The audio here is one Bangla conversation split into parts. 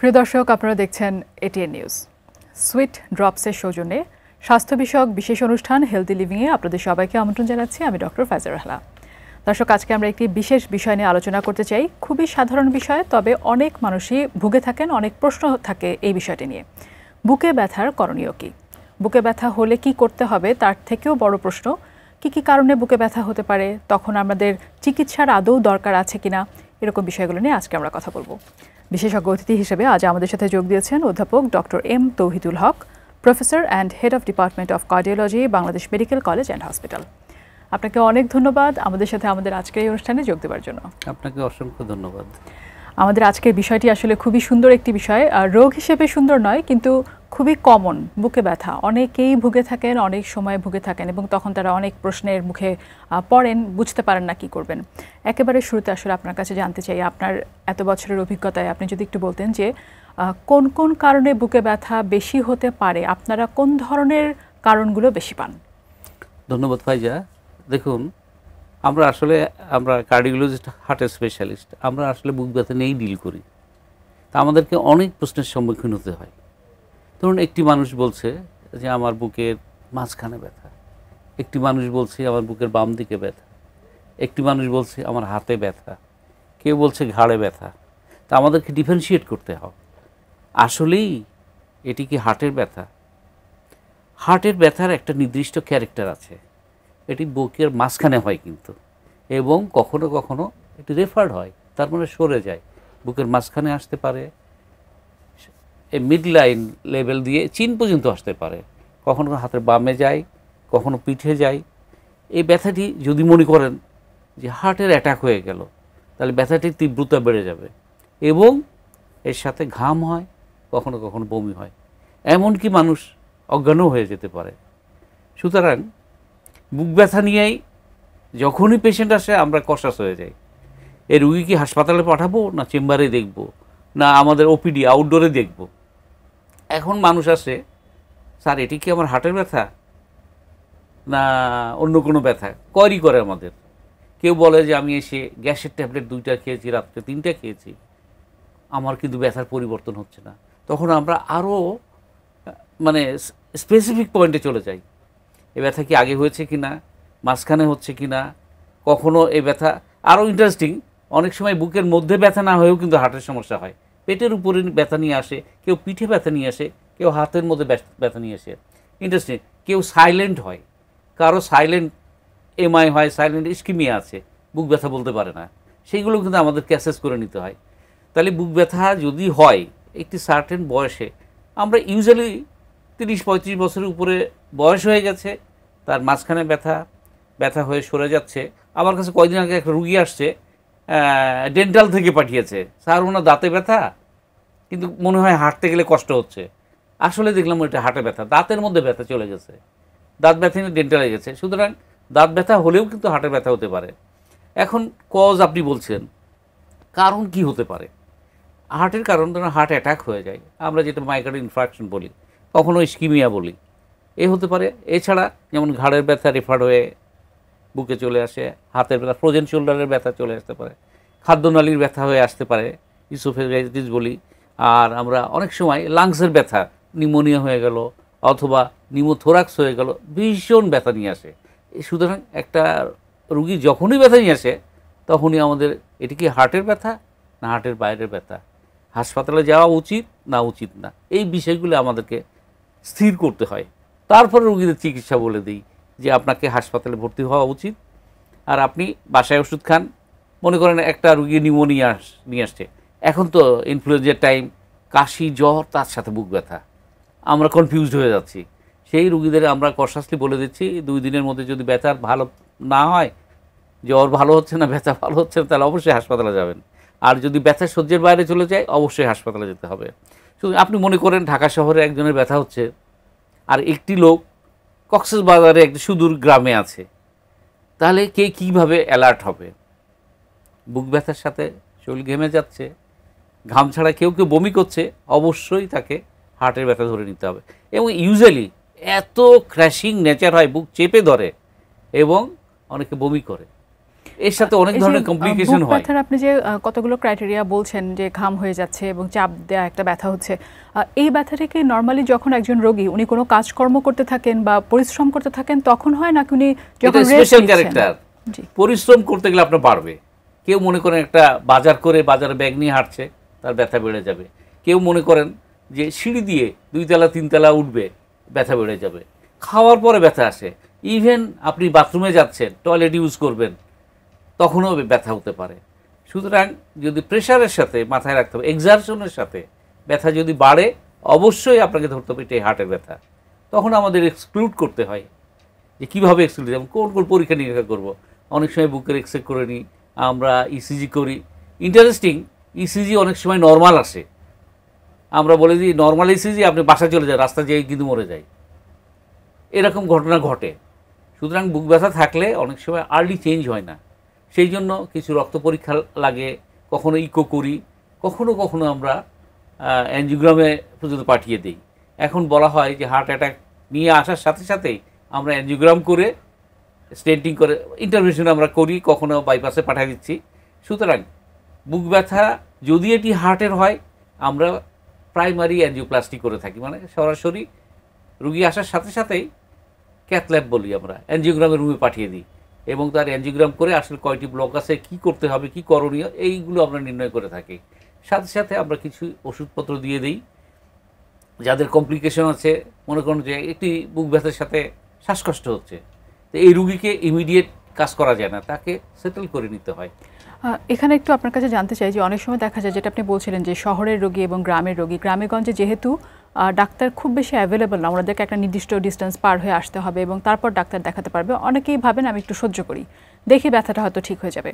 প্রিয় দর্শক, আপনারা দেখছেন এটিএন নিউজ। সুইট ড্রপসের সৌজন্যে স্বাস্থ্য বিষয়ক বিশেষ অনুষ্ঠান হেলদি লিভিংয়ে আপনাদের সবাইকে আমন্ত্রণ জানাচ্ছি। আমি ডক্টর ফাইজা রাহলা। দর্শক, আজকে আমরা একটি বিশেষ বিষয় নিয়ে আলোচনা করতে চাই। খুবই সাধারণ বিষয়, তবে অনেক মানুষই ভুগে থাকেন, অনেক প্রশ্ন থাকে এই বিষয়টি নিয়ে। বুকে ব্যথার করণীয় কী? বুকে ব্যথা হলে কি করতে হবে, তার থেকেও বড় প্রশ্ন কি কি কারণে বুকে ব্যথা হতে পারে, তখন আমাদের চিকিৎসার আদৌ দরকার আছে কিনা, এরকম বিষয়গুলো নিয়ে আজকে আমরা কথা বলবো। বিশেষজ্ঞ অতিথি হিসেবে আজ আমাদের সাথে যোগ দিয়েছেন অধ্যাপক doctor M Touhidul Haque, professor and head of department of cardiology, Bangladesh medical college and hospital. আপনাকে অনেক ধন্যবাদ আমাদের সাথে আমাদের আজকের এই অনুষ্ঠানে যোগ দেওয়ার জন্য। আপনাকে অসংখ্য ধন্যবাদ। আমাদের আজকের বিষয়টি আসলে খুবই সুন্দর একটি বিষয়। রোগ হিসেবে সুন্দর নয়, কিন্তু খুবই কমন। বুকে ব্যথা অনেকেই ভুগে থাকেন, অনেক সময় ভুগে থাকেন, এবং তখন তারা অনেক প্রশ্নের মুখে পড়েন, বুঝতে পারেন না কি করবেন। একেবারে শুরুতে আসলে আপনার কাছে জানতে চাই, আপনার এত বছরের অভিজ্ঞতায় আপনি যদি একটু বলতেন যে কোন কোন কারণে বুকে ব্যথা বেশি হতে পারে, আপনারা কোন ধরনের কারণগুলো বেশি পান? ধন্যবাদ ফাইজা। দেখুন, আমরা কার্ডিওলজিস্ট, হার্টের স্পেশালিস্ট, আমরা আসলে বুক ব্যথা নিয়েই ডিল করি। তা আমাদেরকে অনেক প্রশ্নের সম্মুখীন হতে হয়। ধরুন, একটি মানুষ বলছে যে আমার বুকের মাঝখানে ব্যথা, একটি মানুষ বলছে আমার বুকের বাম দিকে ব্যথা, একটি মানুষ বলছে আমার হাতে ব্যথা, কেউ বলছে ঘাড়ে ব্যথা। তা আমাদেরকে ডিফারেন্সিয়েট করতে হবে, আসলেই এটি কি হার্টের ব্যথা? হার্টের ব্যথার একটা নির্দিষ্ট ক্যারেক্টার আছে, এটি বুকের মাঝখানে হয় কিন্তু, এবং কখনো কখনো এটি রেফার্ড হয়, তার মানে সরে যায়, বুকের মাঝখানে আসতে পারে, এই মিড লাইন লেভেল দিয়ে চিন পর্যন্ত আসতে পারে, কখনো হাতের বামে যায়, কখনো পিঠে যায়। এই ব্যথাটি যদি মনে করেন যে হার্টের অ্যাটাক হয়ে গেল, তাহলে ব্যথাটির তীব্রতা বেড়ে যাবে এবং এর সাথে ঘাম হয়, কখনো কখনো বমি হয়, এমনকি মানুষ অজ্ঞানও হয়ে যেতে পারে। সুতরাং বুক ব্যথা নিয়েই যখনই পেশেন্ট আসে আমরা কশাস হয়ে যাই। এই রুগী কি হাসপাতালে পাঠাবো, না চেম্বারে দেখব, না আমাদের ওপিডি আউটডোরে দেখব? এখন মানুষ আসে, স্যার এটি কি আমার হার্টের ব্যথা না অন্য কোনো ব্যথা? কয়রি করে আমাদের। কেউ বলে যে আমি এসে গ্যাসের ট্যাবলেট 2টা খেয়েছি, রাত্রে 3টা খেয়েছি, আমার কিন্তু ব্যথার পরিবর্তন হচ্ছে না। তখন আমরা আরও স্পেসিফিক পয়েন্টে চলে যাই। এই ব্যথা কি আগে হয়েছে কি না, মাঝখানে হচ্ছে কি না, কখনো এই ব্যথা আরও ইন্টারেস্টিং, অনেক সময় বুকের মধ্যে ব্যথা না হয়েও কিন্তু হার্টের সমস্যা হয়। পেটের উপরে ব্যথা নিয়ে আসে, কেউ পিঠে ব্যথা নিয়ে আসে, কেউ হাতের মধ্যে ব্যথা নিয়ে আসে। ইন্টারেস্টিং, কেউ সাইলেন্ট হয়, কারো সাইলেন্ট এমআই হয়, সাইলেন্ট ইস্কিমিয়া আছে, বুক ব্যথা বলতে পারে না। সেইগুলো কিন্তু আমাদেরকে অ্যাসেস করে নিতে হয়। তাহলে বুক ব্যথা যদি হয় একটি সার্টেন বয়সে, আমরা ইউজুয়ালি 30-35 বছরের উপরে বয়স হয়ে গেছে, তার মাঝখানে ব্যথা হয়ে সরে যাচ্ছে। আমার কাছে কয়েকদিন আগে একটা রুগী আসছে, ডেন্টাল থেকে পাঠিয়েছে, স্যার ওনার দাঁতে ব্যথা, কিন্তু মনে হয় হাঁটতে গেলে কষ্ট হচ্ছে। আসলে দেখলাম ওইটা হার্টে ব্যথা, দাঁতের মধ্যে ব্যথা চলে গেছে, দাঁত ব্যথা নিয়ে ডেন্টালে গেছে। সুতরাং দাঁত ব্যথা হলেও কিন্তু হার্টের ব্যথা হতে পারে। এখন কজ আপনি বলছেন, কারণ কি হতে পারে? হার্টের কারণ ধরুন হার্ট অ্যাটাক হয়ে যায়, আমরা যেটা মাইকার্ডিয়াল ইনফ্রাকশন বলি, কখনো ইস্কিমিয়া বলি, এ হতে পারে। এছাড়া যেমন ঘাড়ের ব্যথা রেফার হয়ে বুকে চলে আসে, হাতের ব্যথা, ফ্রোজেন শোল্ডারের ব্যথা চলে আসতে পারে, খাদ্যনালীর ব্যথা হয়ে আসতে পারে, ইসোফেগাইটিস বলি। আর আমরা অনেক সময় লাংসের ব্যথা, নিউমোনিয়া হয়ে গেল অথবা নিউমোথোরাক্স হয়ে গেল, ভীষণ ব্যথা নিয়ে আসে। সুতরাং একটা রুগী যখনই ব্যথা নিয়ে আসে, তখনই আমাদের এটি কি হার্টের ব্যথা না হার্টের বাইরের ব্যথা, হাসপাতালে যাওয়া উচিত না উচিত না, এই বিষয়গুলো আমাদেরকে স্থির করতে হয়। তারপরে রুগীদের চিকিৎসা বলে দিই যে আপনাকে হাসপাতালে ভর্তি হওয়া উচিত, আর আপনি বাসায় ওষুধ খান। মনে করেন একটা রুগী নিউমোনিয়া নিয়ে আসছে, এখন তো ইনফ্লুয়েঞ্জার টাইম, কাশি জ্বর তার সাথে বুক ব্যথা, আমরা কনফিউজড হয়ে যাচ্ছি। সেই রুগীদের আমরা কনসাসলি বলে দিচ্ছি 2 দিনের মধ্যে যদি ব্যথার ভালো না হয়, জ্বর ভালো হচ্ছে না, ব্যথা ভালো হচ্ছে না, তাহলে অবশ্যই হাসপাতালে যাবেন। আর যদি ব্যথা সহ্যের বাইরে চলে যায়, অবশ্যই হাসপাতালে যেতে হবে। শুধু আপনি মনে করেন ঢাকা শহরে একজনের ব্যথা হচ্ছে, আর একটি লোক কক্সবাজারে একটি সুদূর গ্রামে আছে, তাহলে কে কীভাবে অ্যালার্ট হবে? বুক ব্যথার সাথে শরীর ঘেমে যাচ্ছে, ঘাম ছাড়া কেউ কেউ বমি করছে, অবশ্যই তাকে হার্টের ব্যথা ধরে নিতে হবে। এবং ইউজুয়ালি এত ক্র্যাশিং নেচার হয়, বুক চেপে ধরে এবং অনেকে বমি করে। এর সাথে অনেক ধরনের কমপ্লিকেশন হয়। ব্যথার আপনি যে কতগুলো ক্রাইটেরিয়া বলছেন যে ঘাম হয়ে যাচ্ছে এবং চাপ দেওয়া একটা ব্যথা হচ্ছে, এই ব্যথাটা কি নর্মালি যখন একজন রোগী উনি কোনো কাজকর্ম করতে থাকেন বা পরিশ্রম করতে থাকেন তখন হয়, নাকি উনি যখন স্পেশাল ক্যারেক্টার? পরিশ্রম করতে গেলে আপনার বাড়বে। কেউ মনে করেন একটা বাজার করে বাজারে ব্যাগ নিয়ে হাঁটছে, তার ব্যথা বেড়ে যাবে। কেউ মনে করেন যে সিঁড়ি দিয়ে 2 তলা 3 তলা উঠবে, ব্যথা বেড়ে যাবে। খাওয়ার পরে ব্যথা আসে। ইভেন আপনি বাথরুমে যাচ্ছেন, টয়লেট ইউজ করবেন, তখনও ব্যথা হতে পারে। সুতরাং যদি প্রেশারের সাথে মাথায় রাখতে হবে, এক্সারশনের সাথে ব্যথা যদি বাড়ে, অবশ্যই আপনাকে ধরতে হবে এটাই হার্টের ব্যথা। তখন আমাদের এক্সক্লুড করতে হয় যে কীভাবে এক্সক্লুড, যেমন কোন কোন পরীক্ষা নিরীক্ষা করবো। অনেক সময় বুকের এক্সরে করে নিই, আমরা ইসিজি করি। ইন্টারেস্টিং, ইসিজি অনেক সময় নর্মাল আসে। আমরা বলে দিই নর্মাল ইসিজি, আপনি বাসায় চলে যান, রাস্তা যেয়ে কিন্তু মরে যায়, এরকম ঘটনা ঘটে। সুতরাং বুক ব্যথা থাকলে অনেক সময় আর্লি চেঞ্জ হয় না। সেই জন্য কিছু রক্ত পরীক্ষা লাগে, কখনো ইকো করি, কখনো কখনো আমরা অ্যাঞ্জিওগ্রামে পর্যন্ত পাঠিয়ে দিই। এখন বলা হয় যে হার্ট অ্যাটাক নিয়ে আসার সাথে সাথেই আমরা অ্যাঞ্জিওগ্রাম করে স্টেন্টিং করে ইন্টারভেনশন আমরা করি, কখনো বাইপাসে পাঠিয়ে দিচ্ছি। সুতরাং বুক ব্যথা যদি এটি হার্টের হয়, আমরা প্রাইমারি অ্যাঞ্জিওপ্লাস্টি করে থাকি, মানে সরাসরি রুগী আসার সাথে সাথেই ক্যাথ ল্যাব বলি আমরা, অ্যাঞ্জিওগ্রামের রুমে পাঠিয়ে দিই এবং তার অ্যাঞ্জিওগ্রাম করে আসলে কয়টি ব্লক আছে, কী করতে হবে, কী করণীয়, এইগুলো আমরা নির্ণয় করে থাকি। সাথে সাথে আমরা কিছু ওষুধপত্র দিয়ে দিই। যাদের কমপ্লিকেশন আছে, মনে করুন যে একটি বুক ব্যথার সাথে শ্বাসকষ্ট হচ্ছে, তো এই রুগীকে ইমিডিয়েট কাজ করা যায় না, তাকে সেটেল করে নিতে হয়। এখানে একটু আপনার কাছে জানতে চাই যে অনেক সময় দেখা যায়, যেটা আপনি বলছিলেন যে শহরের রোগী এবং গ্রামের রোগী, গ্রামেগঞ্জে যেহেতু ডাক্তার খুব বেশি অ্যাভেলেবল না, ওনাদেরকে একটা নির্দিষ্ট ডিস্টেন্স পার হয়ে আসতে হবে এবং তারপর ডাক্তার দেখাতে পারবে। অনেকেই ভাবেন আমি একটু সহ্য করি, দেখি ব্যথাটা হয়তো ঠিক হয়ে যাবে।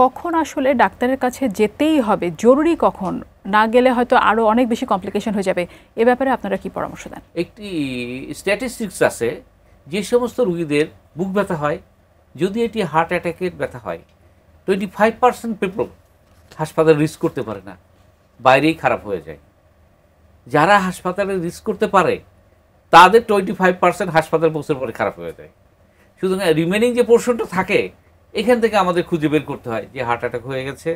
কখন আসলে ডাক্তারের কাছে যেতেই হবে, জরুরি কখন, না গেলে হয়তো আরও অনেক বেশি কমপ্লিকেশন হয়ে যাবে, এ ব্যাপারে আপনারা কি পরামর্শ দেন? একটি স্ট্যাটিস্টিক্স আছে, যে সমস্ত রুগীদের বুক ব্যথা হয়, যদি এটি হার্ট অ্যাটাকের ব্যথা হয়, 25% পিপল হাসপাতালে রিস্ক করতে পারে না, বাইরেই খারাপ হয়ে যায়। যারা হাসপাতালে রিস্ক করতে পারে তাদের 25% হাসপাতাল পৌঁছার পরে খারাপ হয়ে যায়। সুতরাং রিমেনিং যে পোর্শনটা থাকে, এখান থেকে আমাদের খুঁজে বের করতে হয় যে হার্ট অ্যাটাক হয়ে গেছে,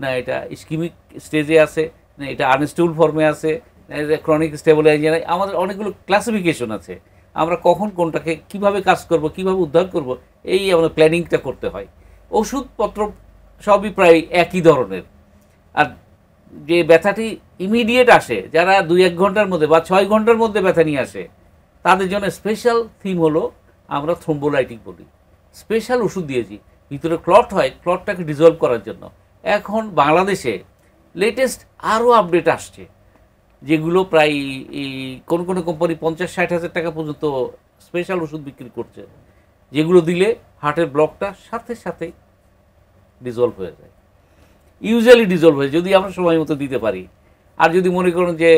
না এটা ইস্কিমিক স্টেজে আছে, না এটা আনস্টেবল ফর্মে আছে, না এটা ক্রনিক স্টেবল এনজাইনা। আমাদের অনেকগুলো ক্লাসিফিকেশন আছে, আমরা কখন কোনটাকে কিভাবে কাজ করব, কিভাবে উদ্ধার করব, এই আমাদের প্ল্যানিংটা করতে হয়। ওষুধপত্র সবই প্রায় একই ধরনের। আর যে ব্যথাটি ইমিডিয়েট আসে, যারা 2-1 ঘন্টার মধ্যে বা 6 ঘন্টার মধ্যে ব্যথা নিয়ে আসে, তাদের জন্য স্পেশাল থিম হলো আমরা থ্রোম্বোলাইটিক বলি। স্পেশাল ওষুধ দিয়েছি, ভিতরে ক্লট হয়, ক্লটটাকে ডিজলভ করার জন্য। এখন বাংলাদেশে লেটেস্ট আরও আপডেট আসছে, যেগুলো প্রায় কোন কোন কোম্পানি 50-60 হাজার টাকা পর্যন্ত স্পেশাল ওষুধ বিক্রি করছে, যেগুলো দিলে হার্টের ব্লকটা সাথে সাথে ডিজলভ হয়ে যায়। ইউজুয়ালি ডিজলভ হয়ে, যদি আমরা সময় মতো দিতে পারি। আর যদি মনে করুন যে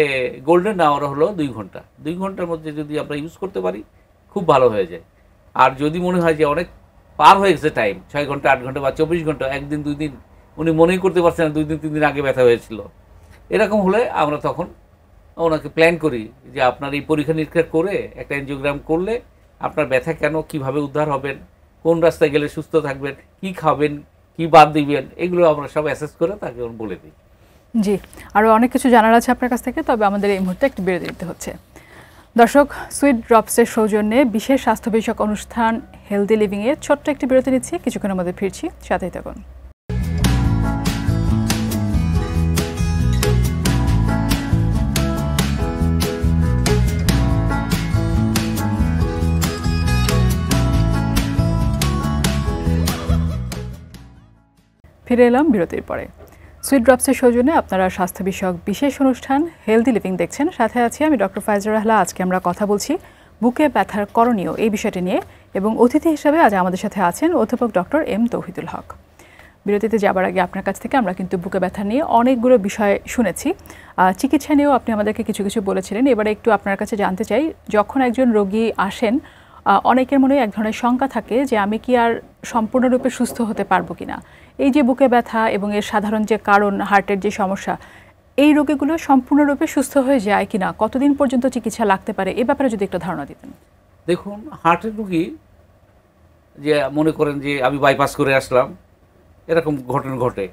গোল্ডেন আওয়ার হলো 2 ঘন্টা, 2 ঘন্টার মধ্যে যদি আমরা ইউজ করতে পারি, খুব ভালো হয়ে যায়। আর যদি মনে হয় যে অনেক পার হয়ে গেছে টাইম, 6 ঘন্টা 8 ঘন্টা বা 24 ঘন্টা, 1 দিন 2 দিন উনি মনেই করতে পারছেন না 2 দিন 3 দিন আগে ব্যথা হয়েছিল, এরকম হলে আমরা তখন ওনাকে প্ল্যান করি যে আপনার এই পরীক্ষা নিরীক্ষা করে একটা এনজিওগ্রাম করলে আপনার ব্যথা কেন, কিভাবে উদ্ধার হবেন, কোন রাস্তায় গেলে সুস্থ থাকবেন, কি খাবেন, কি বাদ দিবেন, এগুলো আমরা সব অ্যাসেস করে তাকে বলে দিই। জি, আরও অনেক কিছু জানার আছে আপনার কাছ থেকে, তবে আমাদের এই মুহূর্তে একটু বিরতি দিতে হচ্ছে। দর্শক, সুইট ড্রপসের সৌজন্যে বিশেষ স্বাস্থ্য বিষয়ক অনুষ্ঠান হেলদি লিভিংয়ে ছোট্ট একটি বিরতি নিচ্ছি, কিছুক্ষণের মধ্যে ফিরছি, সাথেই থাকুন। ফিরে এলাম বিরতির পরে। সুইট ড্রপসের সৌজন্যে আপনারা স্বাস্থ্য বিষয়ক বিশেষ অনুষ্ঠান হেলদি লিভিং দেখছেন। সাথে আছি আমি ডক্টর ফাইজা রাহলা। আজকে আমরা কথা বলছি বুকে ব্যথার করণীয় এই বিষয়টি নিয়ে, এবং অতিথি হিসেবে আজ আমাদের সাথে আছেন অধ্যাপক ডক্টর এম তৌহিদুল হক। বিরতিতে যাবার আগে আপনার কাছ থেকে আমরা কিন্তু বুকে ব্যথা নিয়ে অনেকগুলো বিষয় শুনেছি, চিকিৎসা নিয়েও আপনি আমাদেরকে কিছু কিছু বলেছিলেন। এবারে একটু আপনার কাছে জানতে চাই, যখন একজন রোগী আসেন, অনেকের মনে এক ধরনের শঙ্কা থাকে যে আমি কি আর সম্পূর্ণরূপে সুস্থ হতে পারবো কিনা। এই যে বুকে ব্যথা এবং এর সাধারণ যে কারণ, হার্টের যে সমস্যা, এই রোগীগুলো সম্পূর্ণরূপে সুস্থ হয়ে যায় কিনা, কতদিন পর্যন্ত চিকিৎসা লাগতে পারে, এ ব্যাপারে যদি একটু ধারণা দিতেন। দেখুন, হার্টের রোগী যে মনে করেন যে আমি বাইপাস করে আসলাম, এরকম ঘটনা ঘটে।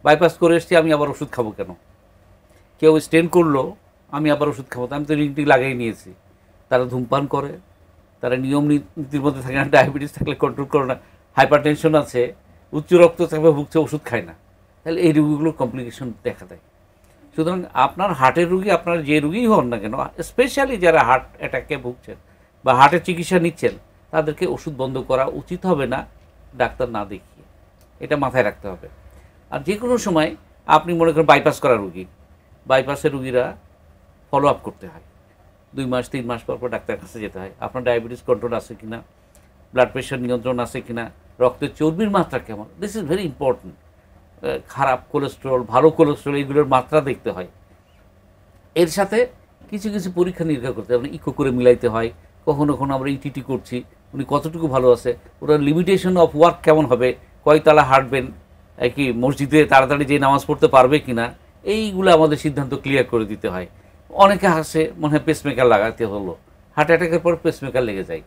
বাইপাস করে এসছি, আমি আবার ওষুধ খাবো কেন? কেউ স্টেন করলো, আমি আবার ওষুধ খাবো, আমি তো রিংটি লাগিয়ে নিয়েছি। তারা ধূমপান করে, তারা নিয়ম নীতির মধ্যে থাকে না, ডায়াবেটিস থাকলে কন্ট্রোল করে না, হাইপার টেনশন আছে, উচ্চ রক্তচাপে ভুগছে, ওষুধ খায় না, তাহলে এই রোগীগুলোর কমপ্লিকেশন দেখা দেয়। সুতরাং আপনার হার্টের রুগী, আপনার যে রুগীই হন না কেন, স্পেশালি যারা হার্ট অ্যাটাকে ভুগছেন বা হার্টের চিকিৎসা নিচ্ছেন, তাদেরকে ওষুধ বন্ধ করা উচিত হবে না ডাক্তার না দেখিয়ে। এটা মাথায় রাখতে হবে। আর যে কোনো সময় আপনি মনে করেন বাইপাস করা রুগী, বাইপাসের রুগীরা ফলো আপ করতে হয়, 2 মাস 3 মাস পর পর ডাক্তারের কাছে যেতে হয়। আপনার ডায়াবেটিস কন্ট্রোল আছে কিনা, ব্লাড প্রেশার নিয়ন্ত্রণ আছে কিনা, রক্তের চর্বির মাত্রা কেমন, দিস ইজ ভেরি ইম্পর্টেন্ট। খারাপ কোলেস্টেরল, ভালো কোলেস্টেরল, এইগুলোর মাত্রা দেখতে হয়। এর সাথে কিছু কিছু পরীক্ষা নিরীক্ষা করতে হয়, ইকো করে মিলাইতে হয়। কখনো কখনো আমরা ইটিটি করছি, উনি কতটুকু ভালো আছে, ওনার লিমিটেশন অফ ওয়ার্ক কেমন হবে, কয়তলা হাঁটবেন, কি মসজিদে তাড়াতাড়ি যে নামাজ পড়তে পারবে কিনা, এইগুলো আমাদের সিদ্ধান্ত ক্লিয়ার করে দিতে হয়। অনেকে হাসে, মনে হয় পেসমেকার লাগাতে হলো, হার্ট অ্যাটাকের পর পেসমেকার লেগে যায়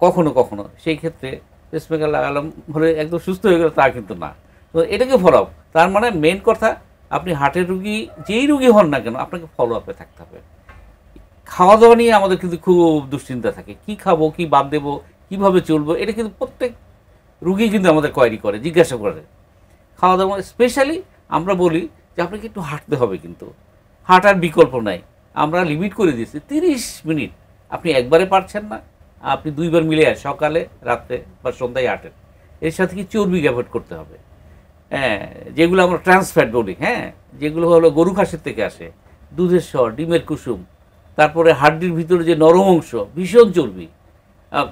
কখনো কখনো। সেই ক্ষেত্রে পেসমেকার লাগালাম বলে একদম সুস্থ হয়ে গেল তা কিন্তু না। তো এটাকে ফলো আপ, তার মানে মেন কথা, আপনি হার্টের রুগী যেই রুগী হন না কেন, আপনাকে ফলো আপে থাকতে হবে। খাওয়া দাওয়া নিয়ে আমাদের কিন্তু খুব দুশ্চিন্তা থাকে, কি খাবো, কি বাদ দেবো, কিভাবে চলবো, এটা কিন্তু প্রত্যেক রুগী কিন্তু আমাদের কোয়ারি করে, জিজ্ঞাসা করে। খাওয়া দাওয়া স্পেশালি আমরা বলি যে আপনাকে একটু হাঁটতে হবে, কিন্তু হাঁটার বিকল্প নাই। আমরা লিমিট করে দিয়েছি 30 মিনিট। আপনি একবারে পারছেন না, আপনি 2 বার মিলে সকালে, রাত্রে বা সন্ধ্যায় হাঁটেন। এর সাথে কি চর্বি অ্যাভয়েড করতে হবে। হ্যাঁ, যেগুলো আমরা ট্রান্সফ্যাট বলি, হ্যাঁ, যেগুলো হলো গরু ঘাসের থেকে আসে, দুধের স্বর, ডিমের কুসুম, তারপরে হাড্ডির ভিতরে যে নরম অংশ, ভীষণ চর্বি,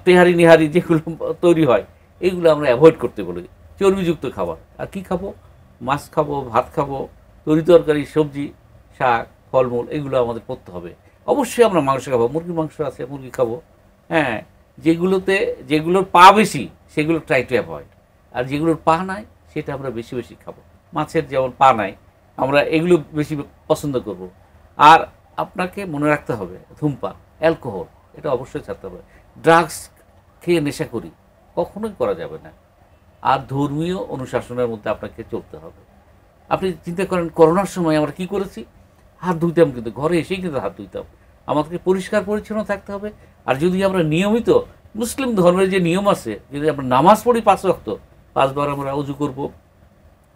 তেহারি নিহারি যেগুলো তৈরি হয়, এইগুলো আমরা অ্যাভয়েড করতে বলি। চর্বিযুক্ত খাবার। আর কি খাবো? মাছ খাবো, ভাত খাবো, তরি তরকারি, সবজি, শাক, ফলমূল, এগুলো আমাদের করতে হবে। অবশ্যই আমরা মাংস খাবো, মুরগির মাংস আছে, মুরগি খাবো। হ্যাঁ, যেগুলোর পা বেশি সেগুলো ট্রাই টু অ্যাভয়েড, আর যেগুলোর পা নাই সেটা আমরা বেশি বেশি খাবো। মাছের যেমন পা নাই, আমরা এগুলো বেশি পছন্দ করব। আর আপনাকে মনে রাখতে হবে, ধূমপান, অ্যালকোহল, এটা অবশ্যই ছাড়তে হবে। ড্রাগস খেয়ে নেশা করি কখনোই করা যাবে না। আর ধর্মীয় অনুশাসনের মধ্যে আপনাকে চলতে হবে। আপনি চিন্তা করেন, করোনার সময় আমরা কি করেছি? হাত ধুইতাম, কিন্তু ঘরে এসেই কিন্তু হাত ধুইতাম। আমাদেরকে পরিষ্কার পরিচ্ছন্ন থাকতে হবে। আর যদি আমরা নিয়মিত মুসলিম ধর্মের যে নিয়ম আছে, যদি আমরা নামাজ পড়ি 5 ওয়াক্ত, 5 বার আমরা উজু করব,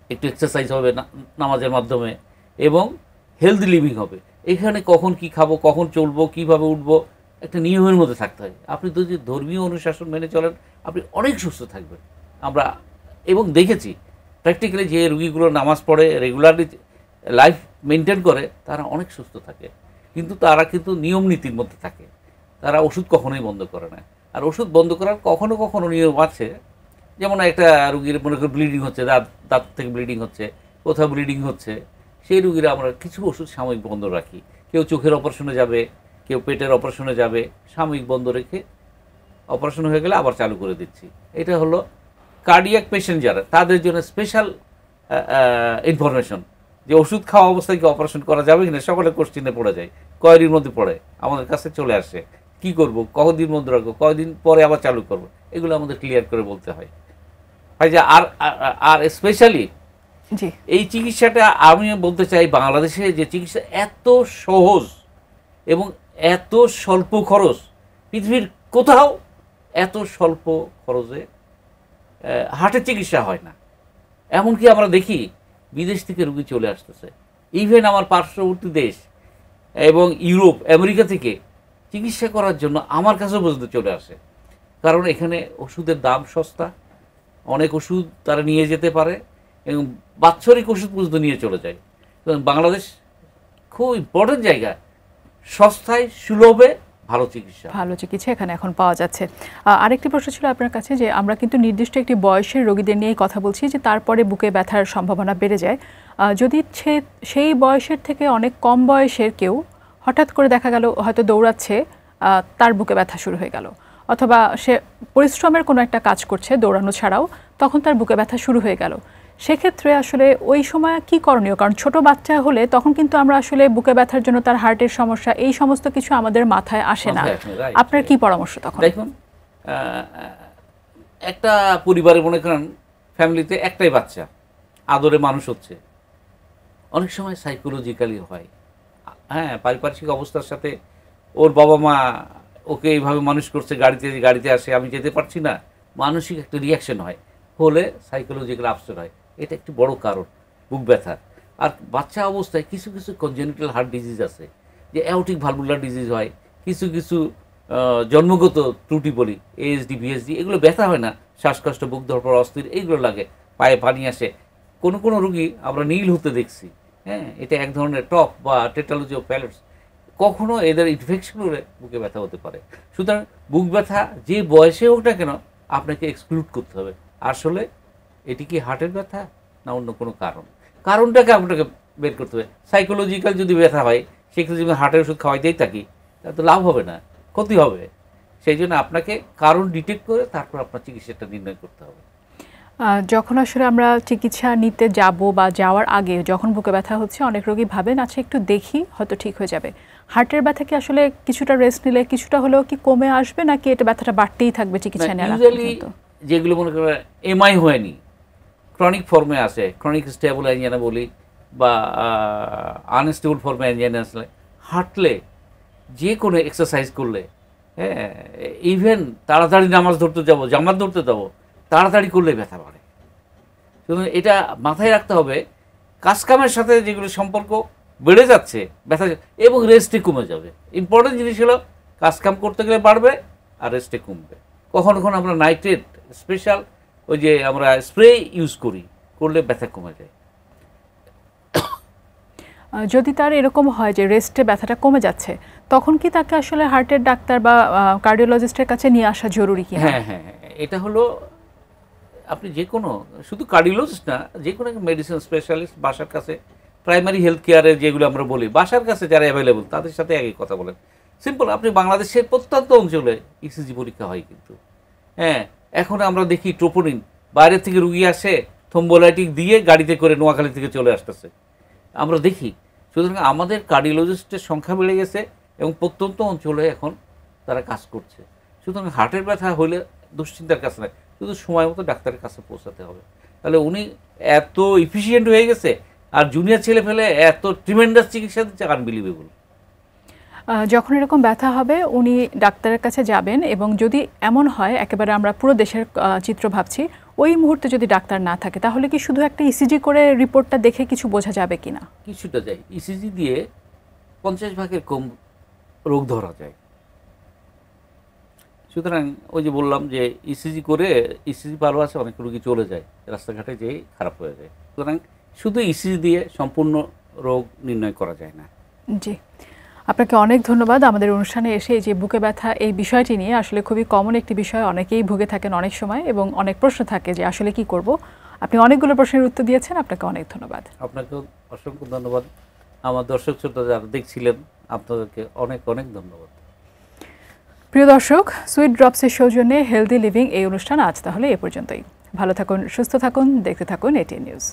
একটু এক্সারসাইজ হবে নামাজের মাধ্যমে, এবং হেলদি লিভিং হবে। এখানে কখন কি খাবো, কখন চলবো, কিভাবে উঠবো, একটা নিয়মের মধ্যে থাকতে হয়। আপনি যদি ধর্মীয় অনুশাসন মেনে চলেন, আপনি অনেক সুস্থ থাকবেন। আমরা এবং দেখেছি প্র্যাকটিক্যালি যে রুগীগুলো নামাজ পড়ে, রেগুলারলি লাইফ মেনটেন করে, তারা অনেক সুস্থ থাকে। কিন্তু তারা কিন্তু নিয়ম নীতির মধ্যে থাকে, তারা ওষুধ কখনোই বন্ধ করে না। আর ওষুধ বন্ধ করার কখনো কখনো নিয়ম আছে। যেমন একটা রুগীর মনে করি ব্লিডিং হচ্ছে, দাঁত থেকে ব্লিডিং হচ্ছে, কোথাও ব্লিডিং হচ্ছে, সেই রুগীরা আমরা কিছু ওষুধ সাময়িক বন্ধ রাখি। কেউ চোখের অপারেশনে যাবে, কেউ পেটের অপারেশনে যাবে, সাময়িক বন্ধ রেখে অপারেশন হয়ে গেলে আবার চালু করে দিচ্ছি। এটা হলো কার্ডিয়াক পেশেন্ট যারা, তাদের জন্য স্পেশাল ইনফরমেশন, যে ওষুধ খাওয়া অবস্থায় কি অপারেশন করা যাবে কিনা, সকলে কোশ্চিনে পড়ে যায়, কয়দিন মধ্যে পড়ে আমাদের কাছে চলে আসে, কি করব, কতদিন বন্ধ রাখবো, কয়দিন পরে আবার চালু করব, এগুলো আমাদের ক্লিয়ার করে বলতে হয়। যে আর স্পেশালি জি, এই চিকিৎসাটা আমি বলতে চাই, বাংলাদেশে যে চিকিৎসা এত সহজ এবং এত স্বল্প খরচ, পৃথিবীর কোথাও এত স্বল্প খরচে হার্টের চিকিৎসা হয় না। এমনকি আমরা দেখি বিদেশ থেকে রুগী চলে আসতেছে, ইভেন আমার পার্শ্ববর্তী দেশ এবং ইউরোপ, আমেরিকা থেকে চিকিৎসা করার জন্য আমার কাছেও পর্যন্ত চলে আসে। কারণ এখানে ওষুধের দাম সস্তা, অনেক ওষুধ তারা নিয়ে যেতে পারে, এবং বাৎসরিক ওষুধ পর্যন্ত নিয়ে চলে যায়। বাংলাদেশ খুব ইম্পর্টেন্ট জায়গা, সস্তায় সুলভে ভালো চিকিৎসা এখানে এখন পাওয়া যাচ্ছে। আরেকটি প্রশ্ন ছিল আপনার কাছে, যে আমরা কিন্তু নির্দিষ্ট একটি বয়সের রোগীদের নিয়েই কথা বলছি, যে তারপরে বুকে ব্যথার সম্ভাবনা বেড়ে যায়। যদি সেই বয়সের থেকে অনেক কম বয়সের কেউ হঠাৎ করে দেখা গেল হয়তো দৌড়াচ্ছে, তার বুকে ব্যথা শুরু হয়ে গেল, অথবা সে পরিশ্রমের কোনো একটা কাজ করছে দৌড়ানো ছাড়াও, তখন তার বুকে ব্যথা শুরু হয়ে গেল, সেক্ষেত্রে আসলে ওই সময় কি করণীয়? কারণ ছোট বাচ্চা হলে তখন কিন্তু আমরা আসলে বুকে ব্যথার জন্য তার হার্টের সমস্যা, এই সমস্ত কিছু আমাদের মাথায় আসে না। আপনার কি পরামর্শ তখন? দেখুন, একটা পরিবারে মনে করেন ফ্যামিলিতে একটাই বাচ্চা, আদরে মানুষ হচ্ছে, অনেক সময় সাইকোলজিক্যালি হয়। হ্যাঁ, পারিপার্শ্বিক অবস্থার সাথে ওর বাবা মা ওকে এইভাবে মানুষ করছে, গাড়িতে আসে, আমি যেতে পারছি না, মানসিক একটা রিয়াকশন হয়, হলে সাইকোলজিক্যাল আপসেট হয়। এটা একটি বড় কারণ বুক ব্যথার। আর বাচ্চা অবস্থায় কিছু কিছু কনজেনিটাল হার্ট ডিজিজ আছে, যে অ্যাওর্টিক ভালভুলার ডিজিজ হয়, কিছু কিছু জন্মগত ত্রুটি বলি, এএসডি ভিএসডি, এগুলো ব্যথা হয় না, শ্বাসকষ্ট, বুক ধরপড়, অস্থির, এইগুলো লাগে, পায়ে পানি আসে। কোনো কোনো রুগী আমরা নীল হতে দেখছি। হ্যাঁ, এটা এক ধরনের টপ বা টেটালজি অফ প্যালেটস। কখনো এদের ইনফেকশন হলে বুকে ব্যথা হতে পারে। সুতরাং বুক ব্যথা যে বয়সে হোক না কেন আপনাকে এক্সক্লুড করতে হবে, আসলে এটি কি হার্টের ব্যথা না অন্য কোনো কারণটাকে আপনাকে বের করতে হবে। সাইকোলজিক্যাল যদি ব্যথা হয়, সেক্ষেত্রে যদি হার্টের ওষুধ খাওয়াইতেই থাকি, তাহলে তো লাভ হবে না, ক্ষতি হবে। সেই জন্য আপনাকে কারণ ডিটেক্ট করে তারপর আপনার চিকিৎসাটা নির্ণয় করতে হবে। যখন আসলে আমরা চিকিৎসা নিতে যাব বা যাওয়ার আগে যখন বুকে ব্যথা হচ্ছে, অনেক রোগী ভাবেন আচ্ছা একটু দেখি হয়তো ঠিক হয়ে যাবে। হার্টের ব্যথা কি আসলে কিছুটা রেস্ট নিলে কিছুটা হলেও কি কমে আসবে, নাকি এটা ব্যথাটা বাড়তেই থাকবে চিকিৎসা নেওয়ার আগে পর্যন্ত? যেগুলো মনে করেন এমআই হয়নি, ক্রনিক ফর্মে আছে, ক্রনিক স্টেবল অ্যাঞ্জিনা বলি, বা আনস্টেবল ফর্মে অ্যাঞ্জিনা আসলে, হাঁটলে, যে কোনো এক্সারসাইজ করলে, হ্যাঁ, ইভেন তাড়াতাড়ি নামাজ ধরতে যাব, জামাত ধরতে যাব, তাড়াতাড়ি করলে ব্যথা বাড়ে। শুধু এটা মাথায় রাখতে হবে, কাজকামের সাথে যেগুলো সম্পর্ক বেড়ে যাচ্ছে ব্যথা, এবং রেস্টে কমে যাবে। ইম্পর্টেন্ট জিনিস হলো কাজকাম করতে গেলে বাড়বে আর রেস্টে কমবে। কখনো কখনো আমরা নাইট্রেট স্পেশাল ওই যে আমরা স্প্রে ইউজ করলে ব্যথা কমে যায়। যদি তার এরকম হয় যে রেস্টে ব্যথাটা কমে যাচ্ছে, তখন কি তাকে আসলে হার্টের ডাক্তার বা কার্ডিওলজিস্টের কাছে নিয়ে আসা জরুরি কি? হ্যাঁ হ্যাঁ, এটা হলো আপনি যে কোনো, শুধু কার্ডিওলজিস্ট না, যে কোনো মেডিসিন স্পেশালিস্ট বাসার কাছে, প্রাইমারি হেলথ কেয়ারে যেগুলো আমরা বলি, বাসার কাছে যারা অ্যাভেলেবল তাদের সাথে আগে কথা বলেন। সিম্পল, আপনি বাংলাদেশের প্রত্যন্ত অঞ্চলে ইসিজি পরীক্ষা হয় কিন্তু। হ্যাঁ, এখন আমরা দেখি ট্রোপোনিন, বাইরে থেকে রুগী আসে, থ্রোম্বোলাইটিক দিয়ে গাড়িতে করে নোয়াখালী থেকে চলে আসতেছে, আমরা দেখি। সুতরাং আমাদের কার্ডিওলজিস্টের সংখ্যা বেড়ে গেছে এবং প্রত্যন্ত অঞ্চলে এখন তারা কাজ করছে। সুতরাং হার্টের ব্যথা হলে দুশ্চিন্তার কাছে নয়, শুধু সময় মতো ডাক্তারের কাছে পৌঁছাতে হবে। তাহলে উনি এত এফিসিয়েন্ট হয়ে গেছে, আর জুনিয়র ছেলে ফেলে এত ট্রিমেন্ডাস চিকিৎসা দিচ্ছে, আনবিলিভেবল। যখন এরকম ব্যথা হবে উনি ডাক্তারের কাছে যাবেন, এবং যদি এমন হয়, একেবারে আমরা পুরো দেশের চিত্র ভাবছি, ওই মুহূর্তে যদি ডাক্তার না থাকে, তাহলে কি শুধু একটা ইসিজি করে রিপোর্টটা দেখে কিছু বোঝা যাবে কিনা? কিছুটা যায়, ইসিজি দিয়ে 50 ভাগের কম রোগ ধরা যায়। সুতরাং ওই যে বললাম যে ইসিজি করে, ইসিজি ভালো আছে, অনেক রোগী চলে যায়, রাস্তাঘাটে যেয়ে খারাপ হয়ে যায়। সুতরাং শুধু ইসিজি দিয়ে সম্পূর্ণ রোগ নির্ণয় করা যায় না। জি, আপনাকে অনেক ধন্যবাদ আমাদের অনুষ্ঠানে এসে এই যে বুকে ব্যথা এই বিষয়টি নিয়ে। আসলে খুবই কমন একটি বিষয়, অনেকেই ভুগে থাকেন অনেক সময়, এবং অনেক প্রশ্ন থাকে যে আসলে কি করব। আপনি অনেকগুলো প্রশ্নের উত্তর দিয়েছেন, আপনাকে অনেক ধন্যবাদ। আপনাকেও অসংখ্য ধন্যবাদ। আমার দর্শক শ্রোতা যারা দেখছিলেন, আপনাদেরকে অনেক অনেক ধন্যবাদ। প্রিয় দর্শক, সুইট ড্রপসের সৌজন্যে হেলদি লিভিং এই অনুষ্ঠান আজ তাহলে এ পর্যন্তই। ভালো থাকুন, সুস্থ থাকুন, দেখতে থাকুন এটিএন নিউজ।